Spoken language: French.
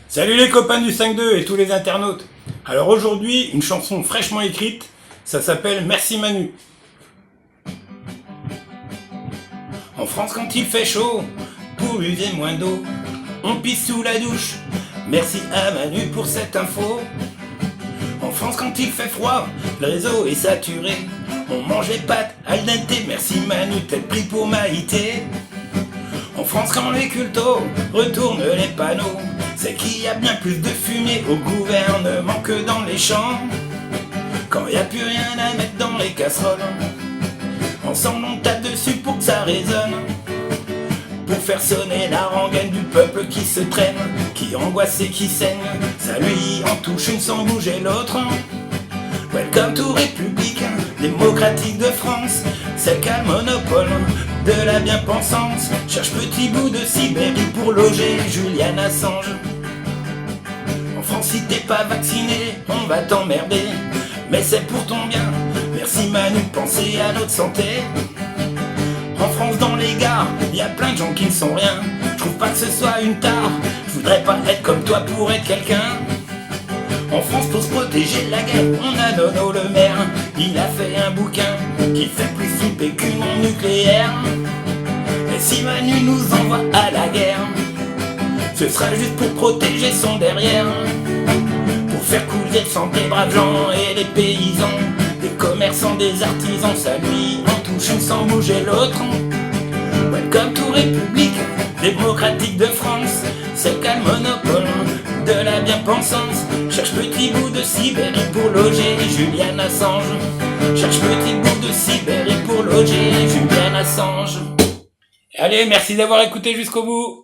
Salut les copains du 5-2 et tous les internautes. Alors aujourd'hui, une chanson fraîchement écrite, ça s'appelle Merci Manu. En France quand il fait chaud, pour user moins d'eau, on pisse sous la douche. Merci à Manu pour cette info. En France quand il fait froid, le réseau est saturé, on mange les pâtes al dente. Merci Manu, t'es pris pour Maïté. En France quand les cultos retournent les panneaux, c'est qu'il y a bien plus de fumée au gouvernement que dans les champs. Quand y a plus rien à mettre dans les casseroles, ensemble on tape dessus pour que ça résonne, pour faire sonner la rengaine du peuple qui se traîne, qui angoisse et qui saigne. Ça lui en touche une sans bouger l'autre. Welcome to République démocratique de France, c'est qu'a le monopole de la bien-pensance. Cherche petit bout de Sibérie pour loger Julian Assange. En France si t'es pas vacciné, on va t'emmerder, mais c'est pour ton bien. Merci Manu, pensez à notre santé. En France dans les gares, y a plein de gens qui ne sont rien. Je trouve pas que ce soit une tare, je voudrais pas être comme toi pour être quelqu'un. En France pour se protéger de la guerre, on a Nono le maire. Il a fait un bouquin qui fait plus flipper qu'une bombe nucléaire. Et si Manu nous envoie à la guerre, ce sera juste pour protéger son derrière, pour faire couler le sang des braves gens et des paysans, des commerçants, des artisans. Ça lui en touche une sans bouger l'autre. Welcome to République démocratique de France, c'est qu'a le monopole de la bien-pensance. Cherche petit bout de Sibérie pour loger Julian Assange. Cherche petit bout de Sibérie pour loger Julian Assange. Allez, merci d'avoir écouté jusqu'au bout.